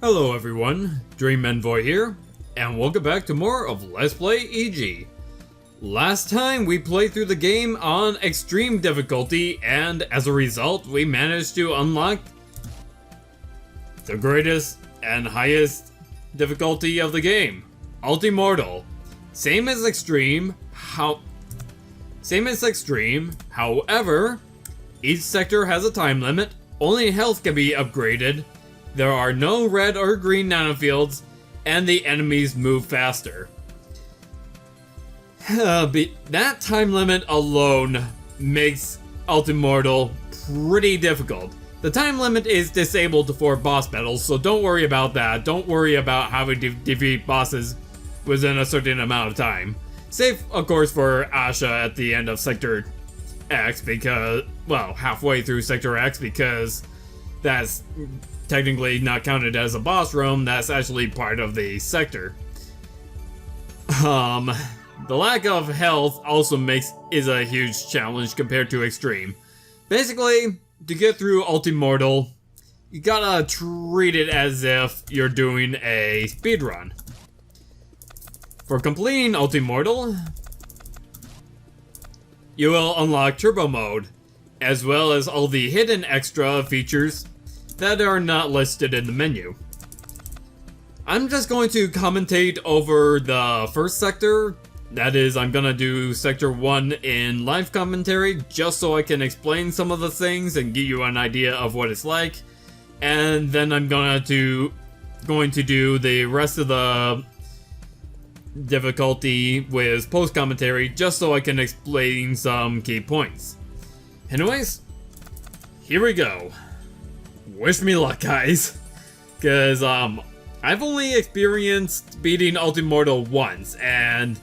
Hello everyone, Dream Envoy here, and welcome back to more of Let's Play EG. Last time we played through the game on extreme difficulty, and as a result we managed to unlock the greatest and highest difficulty of the game, Ultimortal. Same as extreme, however, each sector has a time limit, only health can be upgraded, there are no red or green nanofields, and the enemies move faster. That time limit alone makes Ultimortal pretty difficult. The time limit is disabled for boss battles, so don't worry about that. Don't worry about having to defeat bosses within a certain amount of time. Save, of course, for Asha at the end of Sector X because, well, halfway through Sector X because that's technically not counted as a boss room, that's actually part of the sector. The lack of health also is a huge challenge compared to extreme. Basically, to get through Ultimortal, you gotta treat it as if you're doing a speedrun. For completing Ultimortal, you will unlock Turbo Mode, as well as all the hidden extra features that are not listed in the menu. I'm just going to commentate over the first sector. That is, I'm gonna do Sector 1 in live commentary, just so I can explain some of the things and give you an idea of what it's like. And then I'm going to do the rest of the difficulty with post-commentary, just so I can explain some key points. Anyways, here we go. Wish me luck, guys, because I've only experienced beating Ultimortal once, and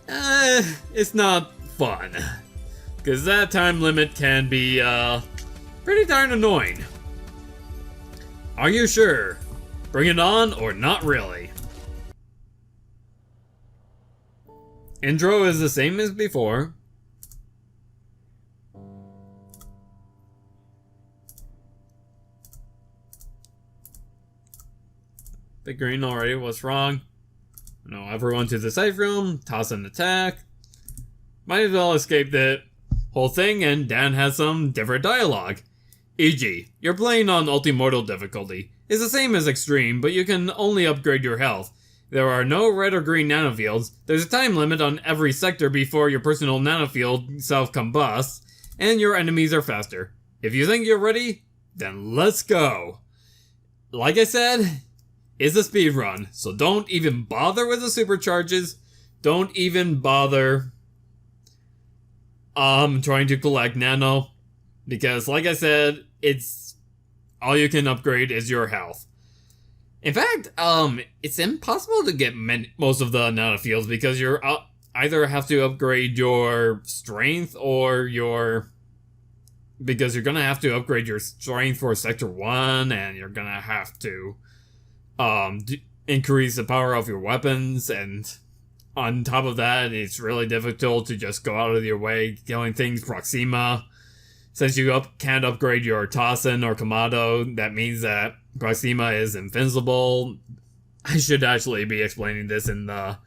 it's not fun, because that time limit can be pretty darn annoying. Are you sure? Bring it on, or not really? Intro is the same as before. Green already, what's wrong? No, everyone to the safe room, toss an attack. Might as well escape the whole thing, and Dan has some different dialogue. E.g., you're playing on Ultimortal difficulty. It's the same as extreme, but you can only upgrade your health. There are no red or green nanofields, there's a time limit on every sector before your personal nanofield self-combusts, and your enemies are faster. If you think you're ready, then let's go. Like I said, it's a speedrun, so don't even bother with the supercharges. Don't even bother trying to collect nano, because like I said, it's all you can upgrade is your health. In fact, it's impossible to get most of the nanofields because you're either have to upgrade your strength or because you're gonna have to upgrade your strength for Sector 1, and you're gonna have to increase the power of your weapons, and on top of that, it's really difficult to just go out of your way killing things Proxima. Since you can't upgrade your Tossin or Kamado, that means that Proxima is invincible. I should actually be explaining this in the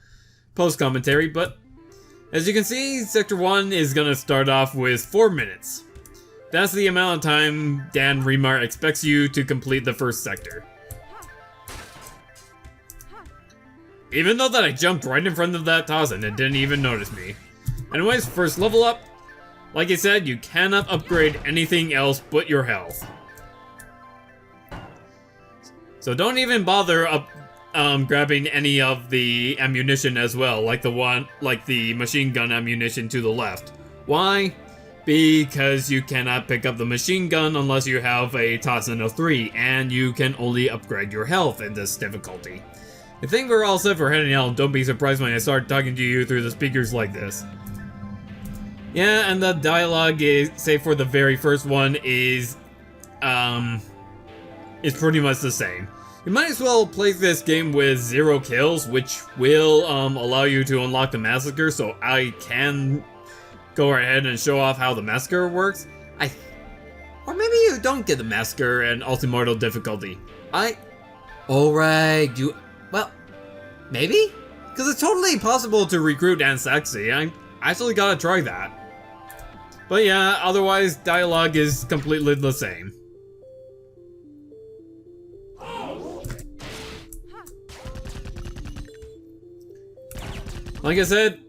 post-commentary, but as you can see, Sector 1 is gonna start off with 4 minutes. That's the amount of time Dan Remar expects you to complete the first sector. Even though that I jumped right in front of that Tossin and didn't even notice me. Anyways, first level up. Like I said, you cannot upgrade anything else but your health. So don't even bother grabbing any of the ammunition as well, like the machine gun ammunition to the left. Why? Because you cannot pick up the machine gun unless you have a Tossin of 3, and you can only upgrade your health in this difficulty. I think we're all set for heading out. Don't be surprised when I start talking to you through the speakers like this. Yeah, and the dialogue is, say for the very first one, is pretty much the same. You might as well play this game with 0 kills, which will allow you to unlock the massacre, so I can go ahead and show off how the massacre works. Or maybe you don't get the massacre and Ultimortal difficulty. Alright, well, maybe? Because it's totally possible to recruit Dan Sexy. I actually gotta try that. But yeah, otherwise, dialogue is completely the same. Like I said,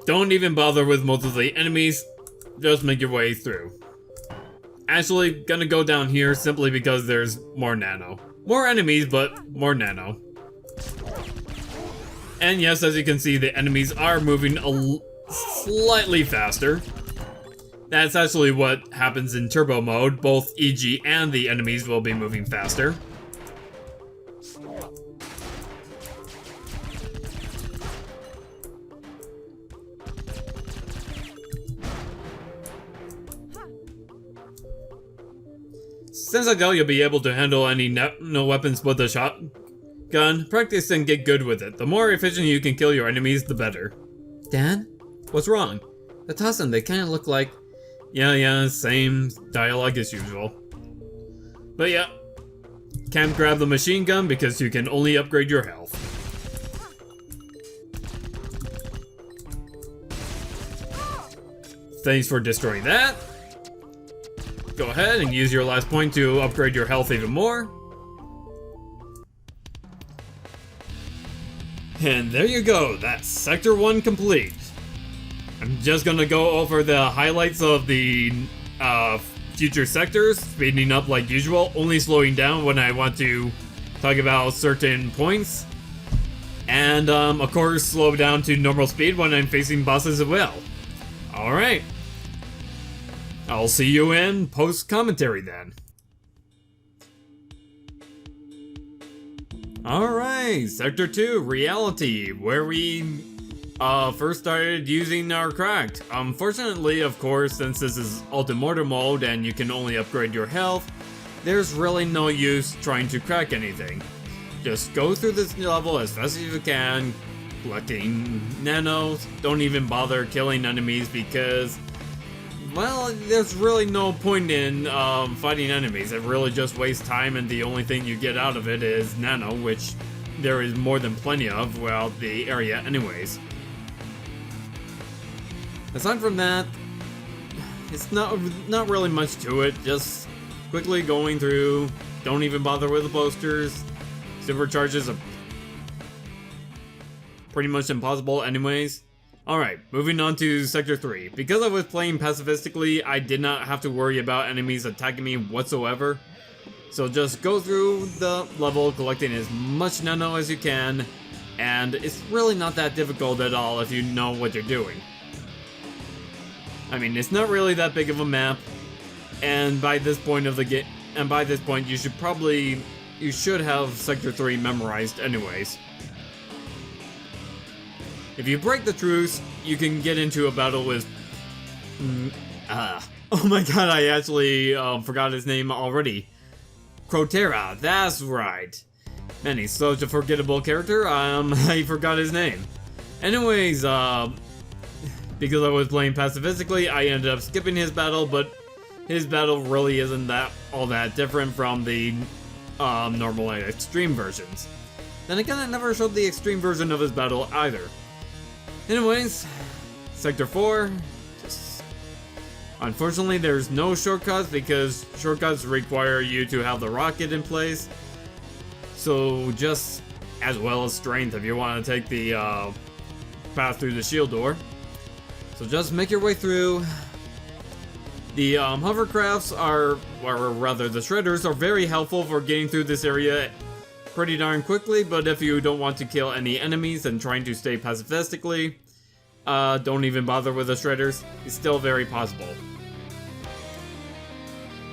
don't even bother with most of the enemies, just make your way through. Actually, gonna go down here simply because there's more nano. More enemies, but more nano. And yes, as you can see, the enemies are moving slightly faster. That's actually what happens in turbo mode. Both EG and the enemies will be moving faster. Since I doubt you'll be able to handle any no weapons but the shotgun, practice and get good with it. The more efficient you can kill your enemies, the better. Dan? What's wrong? The Tossin, they kinda look like... Yeah, same dialogue as usual. But yeah, can't grab the machine gun because you can only upgrade your health. Thanks for destroying that. Go ahead and use your last point to upgrade your health even more. And there you go, that's Sector 1 complete. I'm just gonna go over the highlights of the future sectors, speeding up like usual, only slowing down when I want to talk about certain points. And of course, slow down to normal speed when I'm facing bosses as well. Alright. I'll see you in post-commentary then. Alright, Sector 2, Reality, where we first started using our cracked. Unfortunately, of course, since this is Ultimortal mode and you can only upgrade your health, there's really no use trying to crack anything. Just go through this level as fast as you can, collecting nanos. Don't even bother killing enemies because, well, there's really no point in fighting enemies. It really just wastes time, and the only thing you get out of it is nano, which there is more than plenty of throughout the area anyways. Aside from that, it's not really much to it. Just quickly going through. Don't even bother with the posters. Supercharges are pretty much impossible anyways. Alright, moving on to Sector 3. Because I was playing pacifistically, I did not have to worry about enemies attacking me whatsoever. So just go through the level, collecting as much nano as you can, and it's really not that difficult at all if you know what you're doing. I mean, it's not really that big of a map, and by this point of the game, you should have Sector 3 memorized anyways. If you break the truce, you can get into a battle with... oh my god, I actually forgot his name already. Crotera, that's right. Man, he's such a forgettable character, I forgot his name. Anyways, because I was playing pacifistically, I ended up skipping his battle, but his battle really isn't all that different from the normal and extreme versions. Then again, I never showed the extreme version of his battle either. Anyways, Sector 4, unfortunately there's no shortcuts because shortcuts require you to have the rocket in place. So just, as well as strength if you want to take the path through the shield door. So just make your way through. The hovercrafts or rather the shredders are very helpful for getting through this area pretty darn quickly, but if you don't want to kill any enemies and trying to stay pacifistically, don't even bother with the shredders. It's still very possible.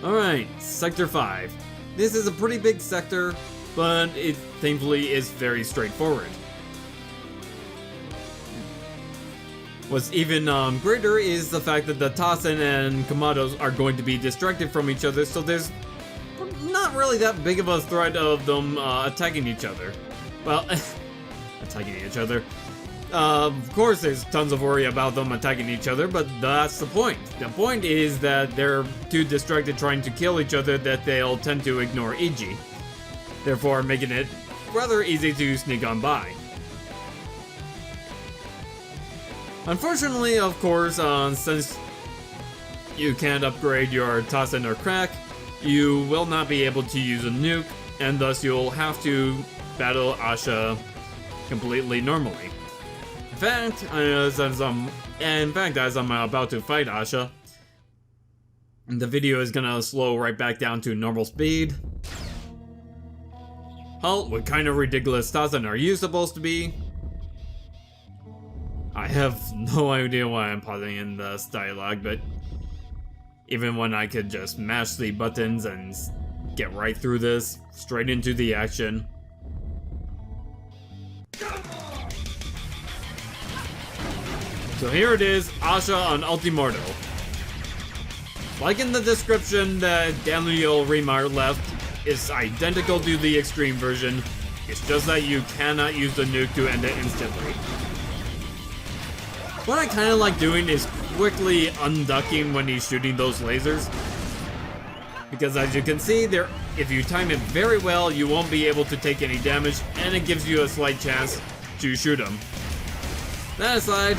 Alright, Sector 5. This is a pretty big sector, but it thankfully is very straightforward. What's even greater is the fact that the Tossin and Kamados are going to be distracted from each other, so there's not really that big of a threat of them attacking each other. Well, attacking each other. Of course there's tons of worry about them attacking each other, but that's the point. The point is that they're too distracted trying to kill each other that they'll tend to ignore EG. therefore making it rather easy to sneak on by. Unfortunately, of course, since you can't upgrade your Tosin or Crack, you will not be able to use a nuke, and thus you'll have to battle Asha completely normally. In fact, as I'm about to fight Asha, the video is gonna slow right back down to normal speed. Halt, what kind of ridiculous Tosin are you supposed to be? I have no idea why I'm pausing in this dialogue, but even when I could just mash the buttons and get right through this, straight into the action. So here it is, Asha on Ultimortal. Like in the description that Daniel Remar left, it's identical to the extreme version. It's just that you cannot use the nuke to end it instantly. What I kinda like doing is quickly unducking when he's shooting those lasers. Because as you can see, if you time it very well, you won't be able to take any damage, and it gives you a slight chance to shoot him. That aside,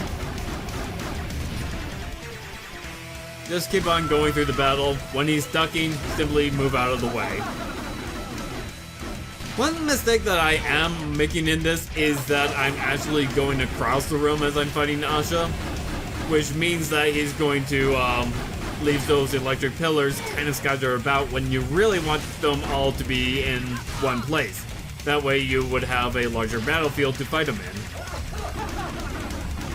just keep on going through the battle. When he's ducking, simply move out of the way. One mistake that I am making in this is that I'm actually going across the room as I'm fighting Asha, which means that he's going to leave those electric pillars kind of scattered about when you really want them all to be in one place. That way you would have a larger battlefield to fight him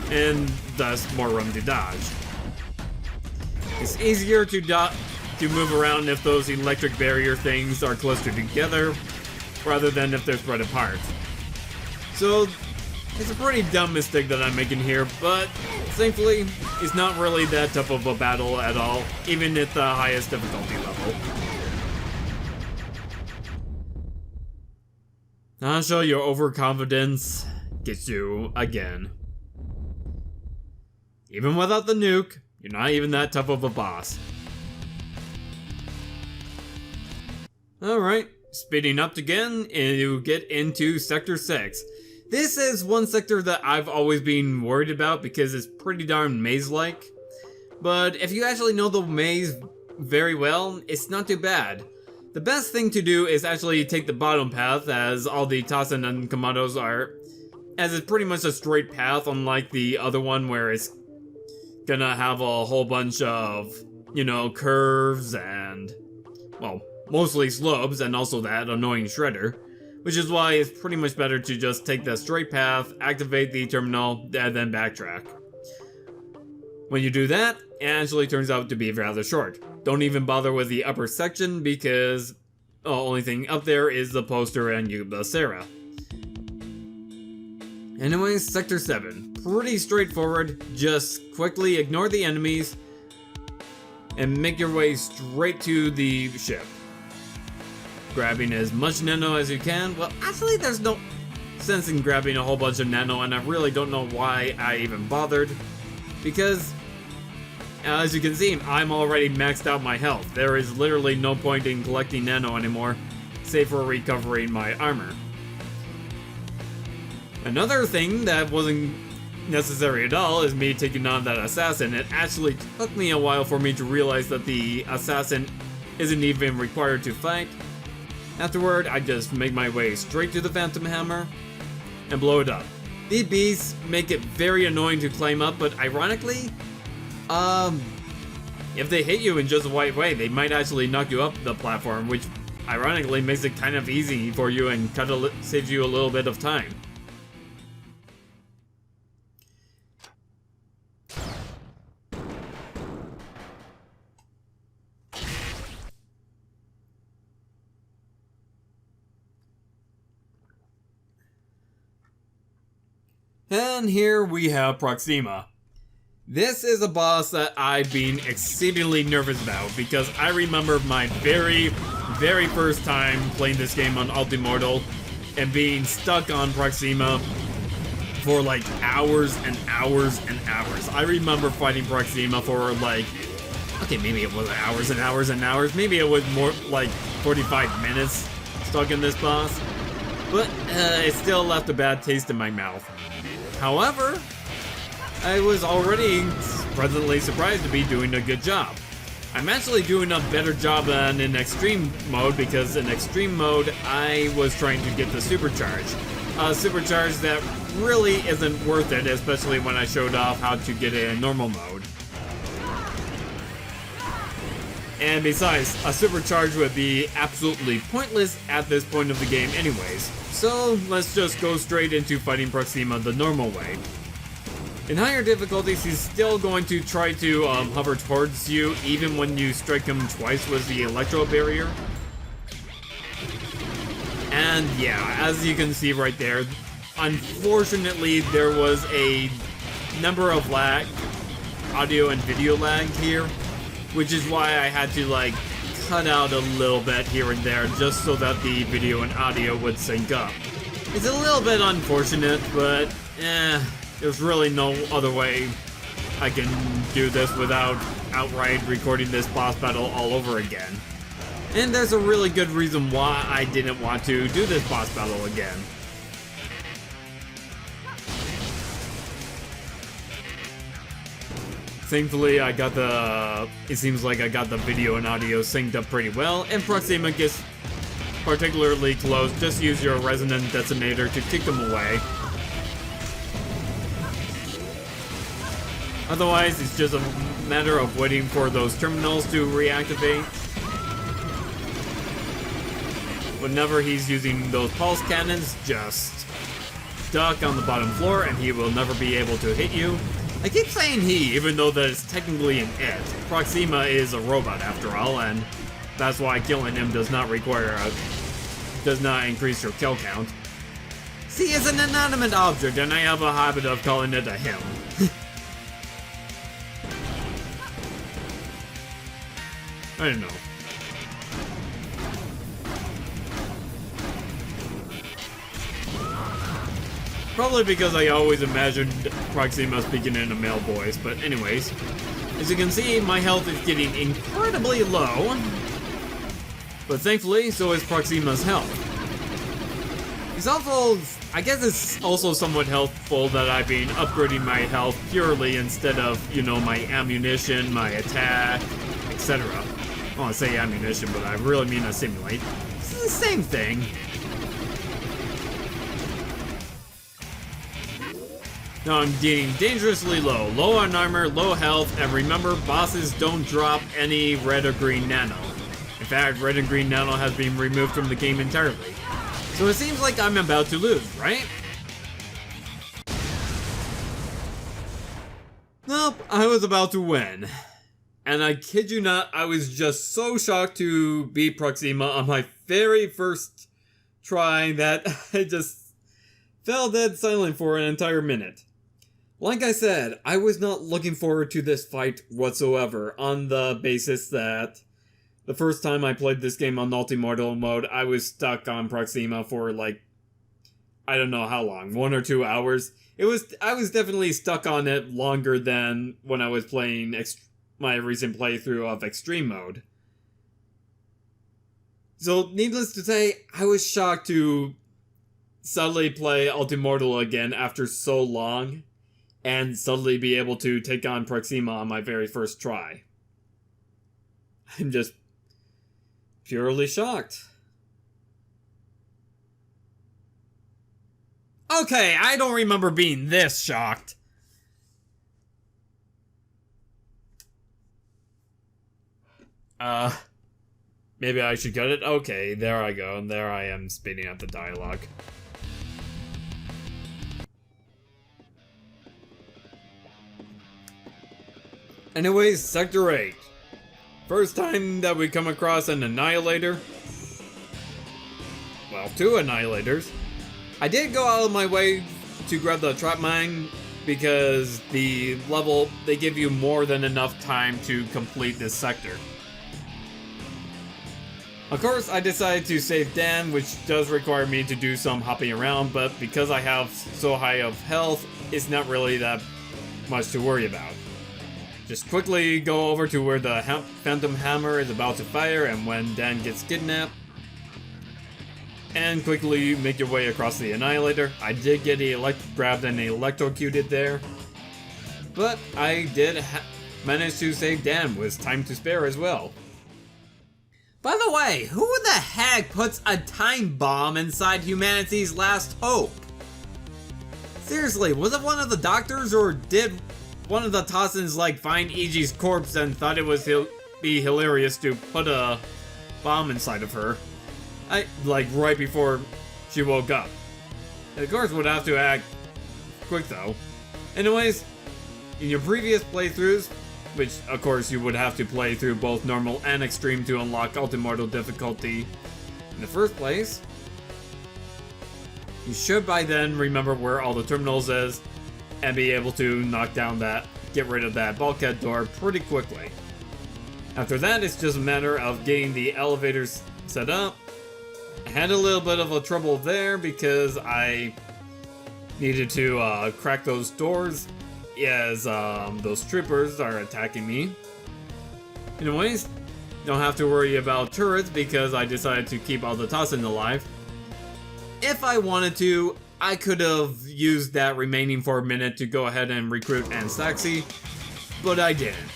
in, and thus more room to dodge. It's easier to move around if those electric barrier things are closer together, rather than if they're spread apart. So, it's a pretty dumb mistake that I'm making here, but thankfully, it's not really that tough of a battle at all, even at the highest difficulty level. Asha, your overconfidence gets you again. Even without the nuke, you're not even that tough of a boss. Alright. Speeding up again, and you get into Sector 6. This is one sector that I've always been worried about because it's pretty darn maze-like. But if you actually know the maze very well, it's not too bad. The best thing to do is actually take the bottom path, as all the Tosin and Commandos are, as it's pretty much a straight path, unlike the other one where it's gonna have a whole bunch of, curves and, well, mostly slopes, and also that annoying shredder, which is why it's pretty much better to just take the straight path, activate the terminal, and then backtrack. When you do that, it actually turns out to be rather short. Don't even bother with the upper section because the only thing up there is the poster and Yuba Sarah. Anyways, Sector 7. Pretty straightforward, just quickly ignore the enemies and make your way straight to the ship. Grabbing as much nano as you can. Well, actually there's no sense in grabbing a whole bunch of nano, and I really don't know why I even bothered. Because, as you can see, I'm already maxed out my health. There is literally no point in collecting nano anymore, save for recovering my armor. Another thing that wasn't necessary at all is me taking on that assassin. It actually took me a while for me to realize that the assassin isn't even required to fight. Afterward, I just make my way straight to the Phantom Hammer and blow it up. These beasts make it very annoying to climb up, but ironically, if they hit you in just the right way, they might actually knock you up the platform, which ironically makes it kind of easy for you and saves you a little bit of time. And here we have Proxima. This is a boss that I've been exceedingly nervous about because I remember my very first time playing this game on Ultimortal and being stuck on Proxima for like hours and hours and hours. I remember fighting Proxima for like, okay, maybe it wasn't hours and hours and hours, maybe it was more like 45 minutes stuck in this boss, but it still left a bad taste in my mouth. However, I was already pleasantly surprised to be doing a good job. I'm actually doing a better job than in extreme mode, because in extreme mode I was trying to get the supercharge. A supercharge that really isn't worth it, especially when I showed off how to get it in normal mode. And besides, a supercharge would be absolutely pointless at this point of the game anyways. So let's just go straight into fighting Proxima the normal way. In higher difficulties, he's still going to try to hover towards you even when you strike him twice with the electro barrier. And yeah, as you can see right there, unfortunately there was a number of lag, audio and video lag here, which is why I had to like cut out a little bit here and there just so that the video and audio would sync up. It's a little bit unfortunate, but there's really no other way I can do this without outright recording this boss battle all over again. And there's a really good reason why I didn't want to do this boss battle again. Thankfully, it seems like I got the video and audio synced up pretty well, and Proxima gets particularly close. Just use your resonant detonator to kick them away. Otherwise, it's just a matter of waiting for those terminals to reactivate. Whenever he's using those pulse cannons, just duck on the bottom floor and he will never be able to hit you. I keep saying he, even though that is technically an it. Proxima is a robot after all, and that's why killing him does not increase your kill count. See, it's an inanimate object, and I have a habit of calling it a him. I don't know. Probably because I always imagined Proxima speaking in a male voice, but anyways. As you can see, my health is getting incredibly low. But thankfully, so is Proxima's health. It's also, I guess it's also somewhat helpful that I've been upgrading my health purely instead of, you know, my ammunition, my attack, etc. I want to say ammunition, but I really mean assimilate. It's the same thing. Now I'm getting dangerously low. Low on armor, low health, and remember, bosses don't drop any red or green nano. In fact, red and green nano has been removed from the game entirely. So it seems like I'm about to lose, right? Nope, I was about to win. And I kid you not, I was just so shocked to beat Proxima on my very first try that I just fell dead silent for an entire minute. Like I said, I was not looking forward to this fight whatsoever, on the basis that the first time I played this game on Ultimortal mode, I was stuck on Proxima for like, I don't know how long, 1 or 2 hours. I was definitely stuck on it longer than when I was playing my recent playthrough of Extreme mode. So, needless to say, I was shocked to suddenly play Ultimortal again after so long, and suddenly be able to take on Proxima on my very first try. I'm just purely shocked. Okay, I don't remember being this shocked. Maybe I should cut it? Okay, there I go, and there I am speeding up the dialogue. Anyways, Sector 8. First time that we come across an Annihilator. Well, 2 Annihilators. I did go out of my way to grab the trap mine because the level, they give you more than enough time to complete this sector. Of course, I decided to save Dan, which does require me to do some hopping around, but because I have so high of health, it's not really that much to worry about. Just quickly go over to where the Phantom Hammer is about to fire, and when Dan gets kidnapped, and quickly make your way across the Annihilator. I did get grabbed and electrocuted there, but I did manage to save Dan with time to spare as well. By the way, who the heck puts a time bomb inside humanity's last hope? Seriously, was it one of the doctors, or did one of the Tossins like find Ichi's corpse and thought it was be hilarious to put a bomb inside of her? Like right before she woke up. And of course would have to act quick though. Anyways, in your previous playthroughs, which of course you would have to play through both normal and extreme to unlock Ultimortal difficulty in the first place, you should by then remember where all the terminals is and be able to get rid of that bulkhead door pretty quickly. After that, it's just a matter of getting the elevators set up. I had a little bit of a trouble there because I needed to crack those doors as those troopers are attacking me. Anyways, don't have to worry about turrets because I decided to keep all the Tossin alive. If I wanted to, I could have used that remaining 4 minute to go ahead and recruit Ansaxi, but I didn't.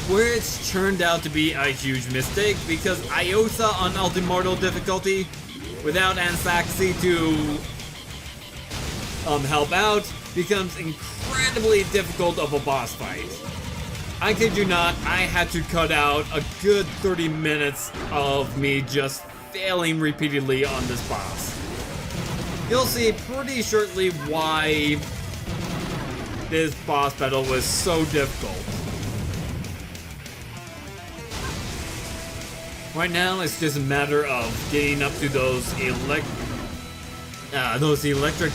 Which turned out to be a huge mistake because Iosa on Ultimortal difficulty, without Ansaxi to help out, becomes incredibly difficult of a boss fight. I kid you not, I had to cut out a good 30 minutes of me just failing repeatedly on this boss. You'll see pretty shortly why this boss battle was so difficult. Right now, it's just a matter of getting up to those electric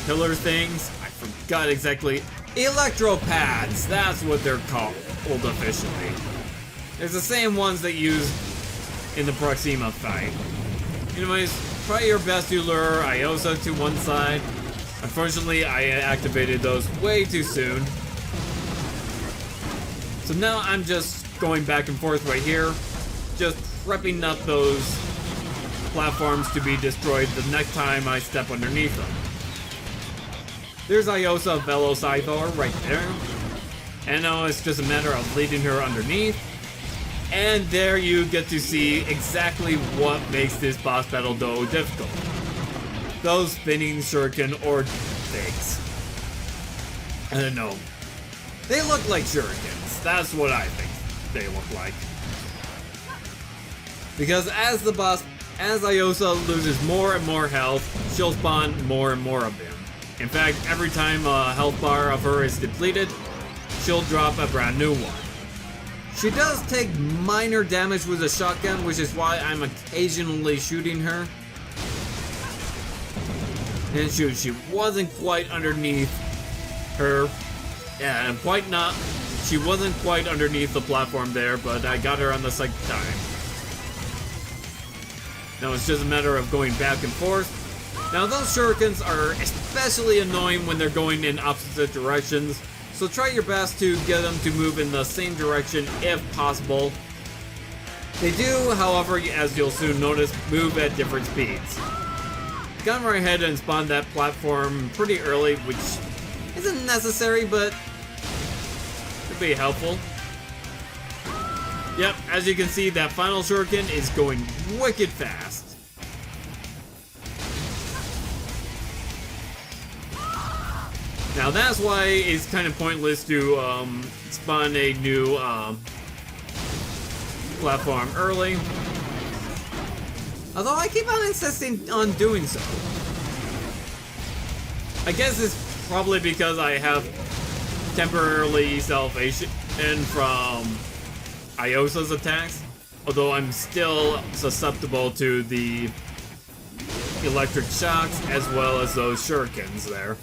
pillar things. I forgot exactly. Electro pads, that's what they're called officially. It's the same ones that used in the Proxima fight. Anyways, try your best to lure Iosa to one side. Unfortunately, I activated those way too soon. So now I'm just going back and forth right here, just prepping up those platforms to be destroyed the next time I step underneath them. There's Iosa Velocithor right there. And now it's just a matter of leading her underneath. And there you get to see exactly what makes this boss battle though difficult. Those spinning shuriken or things. I don't know. They look like shurikens. That's what I think they look like. Because as Iosa loses more and more health, she'll spawn more and more of them. In fact, every time a health bar of her is depleted, she'll drop a brand new one. She does take minor damage with a shotgun, which is why I'm occasionally shooting her. And shoot, she wasn't quite underneath her. Yeah, she wasn't quite underneath the platform there, but I got her on the second time. Now it's just a matter of going back and forth. Now those shurikens are especially annoying when they're going in opposite directions, so try your best to get them to move in the same direction if possible. They do, however, as you'll soon notice, move at different speeds. Got right ahead and spawned that platform pretty early, which isn't necessary, but could be helpful. Yep, as you can see, that final shuriken is going wicked fast. Now that's why it's kind of pointless to spawn a new platform early. Although I keep on insisting on doing so. I guess it's probably because I have temporarily salvation from Iosa's attacks, although I'm still susceptible to the electric shocks as well as those shurikens there.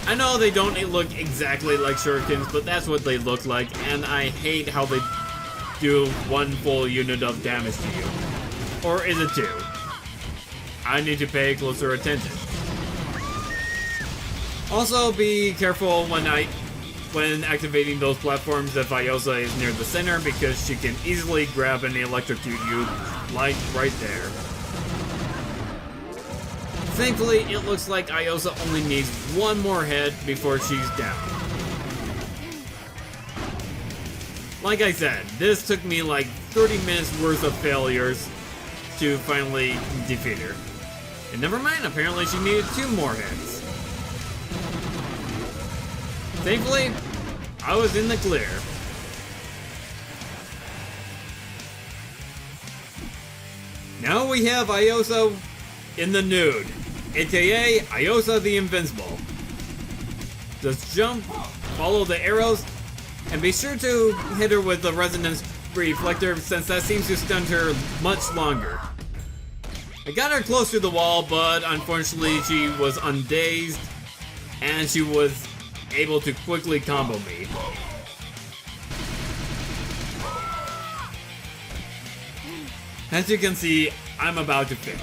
I know they don't look exactly like shurikens, but that's what they look like, and I hate how they do one full unit of damage to you. Or is it two? I need to pay closer attention. Also, be careful when activating those platforms if Iosa is near the center, because she can easily grab and electrocute you, like right there. Thankfully, it looks like Iosa only needs one more hit before she's down. Like I said, this took me like 30 minutes worth of failures to finally defeat her. And never mind, apparently she needed 2 more hits. Thankfully, I was in the clear. Now we have Iosa in the nude, aka Iosa the Invincible. Just jump, follow the arrows, and be sure to hit her with the resonance reflector since that seems to stun her much longer. I got her close to the wall, but unfortunately she was undazed and she was able to quickly combo me. As you can see, I'm about to fail.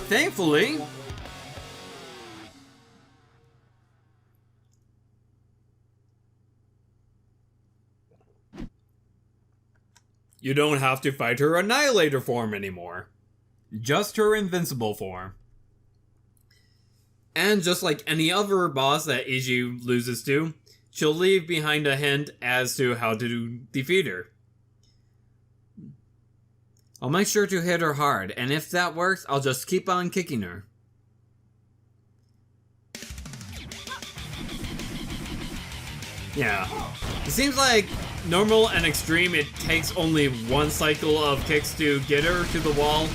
Thankfully, you don't have to fight her Annihilator form anymore. Just her Invincible form. And just like any other boss that Iji loses to, she'll leave behind a hint as to how to defeat her. I'll make sure to hit her hard, and if that works, I'll just keep on kicking her. Yeah. It seems like normal and extreme, it takes only one cycle of kicks to get her to the wall.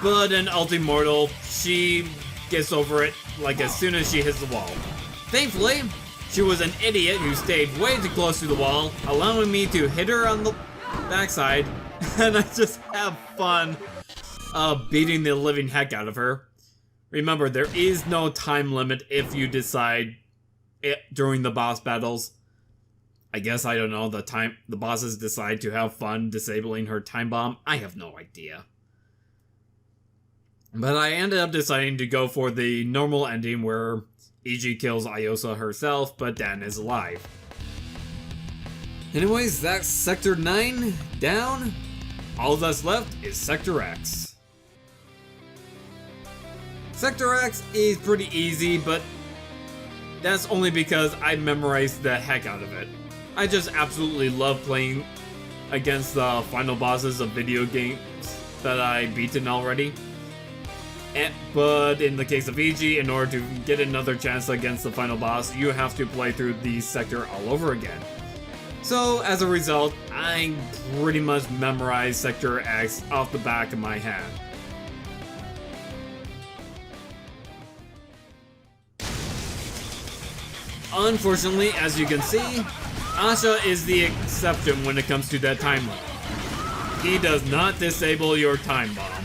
But in Ultimortal, she gets over it like as soon as she hits the wall. Thankfully, she was an idiot who stayed way too close to the wall, allowing me to hit her on the backside, and I just have fun beating the living heck out of her. Remember, there is no time limit if you decide it during the boss battles. I guess, I don't know, the bosses decide to have fun disabling her time bomb. I have no idea. But I ended up deciding to go for the normal ending where Iji kills Iosa herself, but Dan is alive. Anyways, that's Sector 9 down. All that's left is Sector X. Sector X is pretty easy, but that's only because I memorized the heck out of it. I just absolutely love playing against the final bosses of video games that I've beaten already. But in the case of Iji, in order to get another chance against the final boss, you have to play through the sector all over again. So, as a result, I pretty much memorized Sector X off the back of my hand. Unfortunately, as you can see, Asha is the exception when it comes to that time limit. He does not disable your time bomb.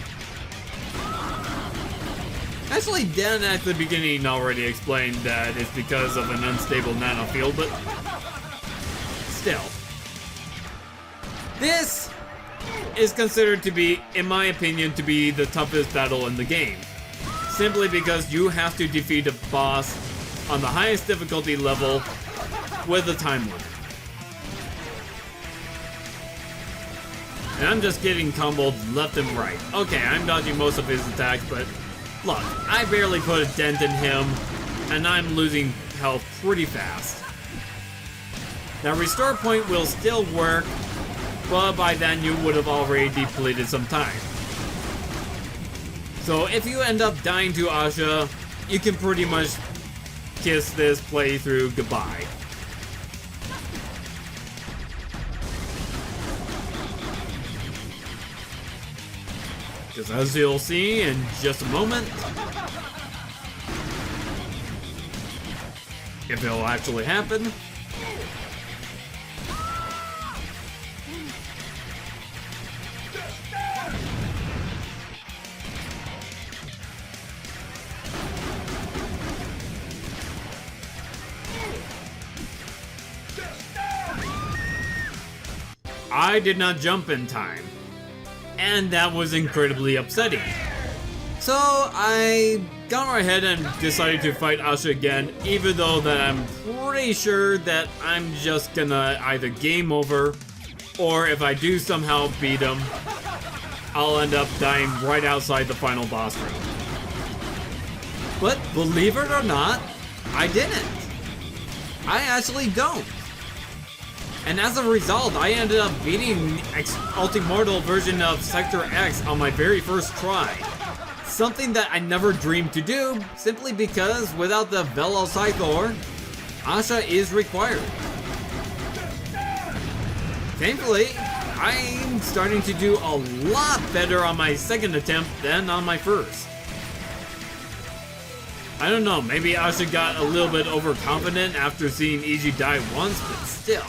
Actually, Dan at the beginning already explained that it's because of an unstable nanofield, but still. This is considered to be, in my opinion, to be the toughest battle in the game. Simply because you have to defeat a boss on the highest difficulty level with a time limit. And I'm just getting comboed left and right. Okay, I'm dodging most of his attacks, but look, I barely put a dent in him, and I'm losing health pretty fast. Now, restore point will still work, but by then you would have already depleted some time. So if you end up dying to Asha, you can pretty much kiss this playthrough goodbye. Because as you'll see in just a moment, if it'll actually happen, I did not jump in time. And that was incredibly upsetting. So I got right ahead and decided to fight Asha again, even though that I'm pretty sure that I'm just gonna either game over or if I do somehow beat him, I'll end up dying right outside the final boss room. But believe it or not, I didn't. I actually don't. And as a result, I ended up beating Ultimortal version of Sector X on my very first try. Something that I never dreamed to do, simply because without the Velocithor, Asha is required. Thankfully, I'm starting to do a lot better on my second attempt than on my first. I don't know, maybe Asha got a little bit overconfident after seeing Iji die once, but still.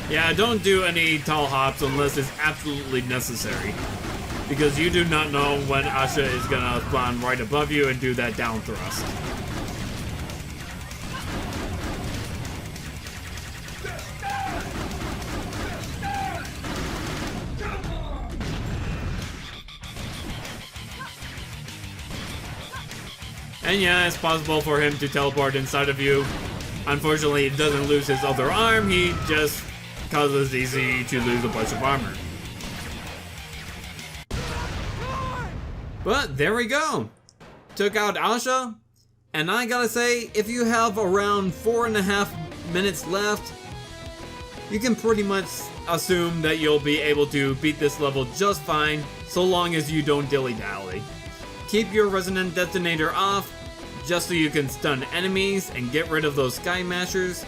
Yeah, don't do any tall hops unless it's absolutely necessary, because you do not know when Asha is gonna spawn right above you and do that down thrust. And yeah, it's possible for him to teleport inside of you. Unfortunately, he doesn't lose his other arm, he just causes Easy to lose a bunch of armor. But there we go. Took out Asha, and I gotta say, if you have around 4.5 minutes left, you can pretty much assume that you'll be able to beat this level just fine, so long as you don't dilly-dally. Keep your resonant detonator off, just so you can stun enemies and get rid of those Sky Mashers.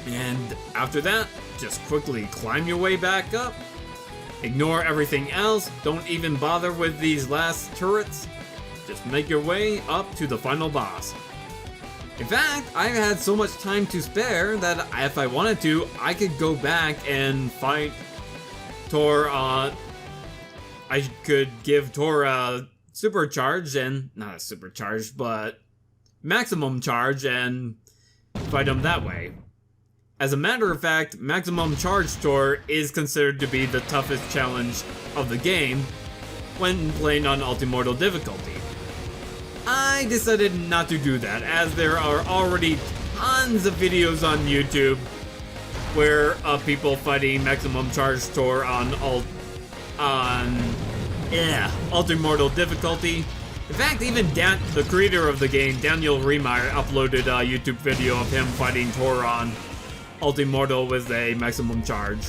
And after that, just quickly climb your way back up. Ignore everything else, don't even bother with these last turrets. Just make your way up to the final boss. In fact, I had so much time to spare that if I wanted to, I could go back and fight Tor. I could give Tor a supercharge and, not a supercharge, but maximum charge and fight him that way. As a matter of fact, maximum charge Tor is considered to be the toughest challenge of the game when playing on Ultimortal difficulty. I decided not to do that, as there are already tons of videos on YouTube where people fighting maximum charge Tor on Ultimortal difficulty. In fact, even the creator of the game, Daniel Riemeyer, uploaded a YouTube video of him fighting Tor on Ultimortal with a maximum charge.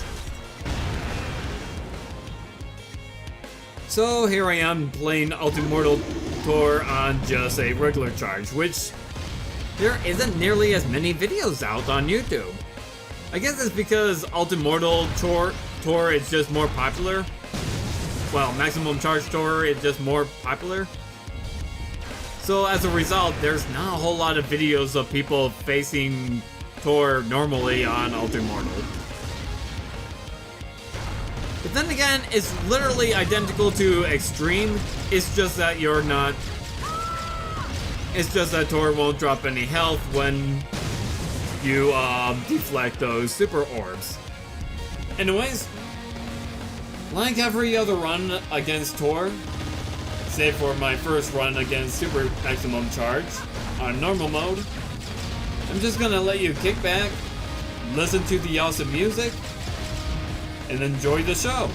So here I am playing Ultimortal Tor on just a regular charge, which there isn't nearly as many videos out on YouTube. I guess it's because Ultimortal Tor is just more popular. Well, maximum charge Tor is just more popular. So as a result, there's not a whole lot of videos of people facing Tor normally on Ultimortal. But then again, it's literally identical to Extreme. It's just that you're not... It's just that Tor won't drop any health when you deflect those super orbs. Anyways, like every other run against Tor, save for my first run against Super Maximum Charge on normal mode, I'm just gonna let you kick back, listen to the awesome music, and enjoy the show.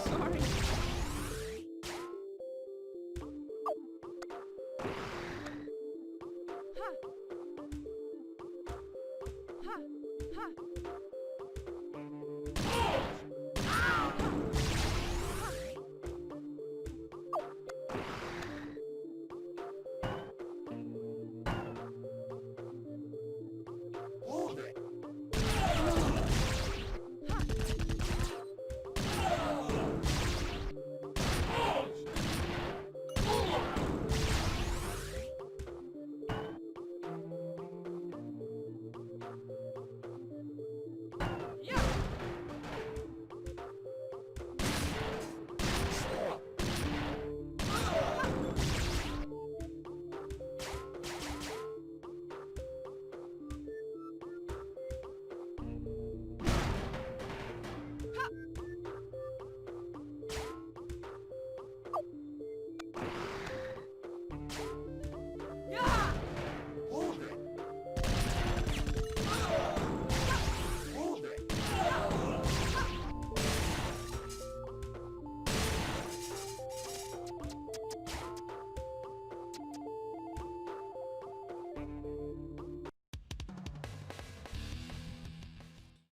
Sorry. Ha. Ha. Ha.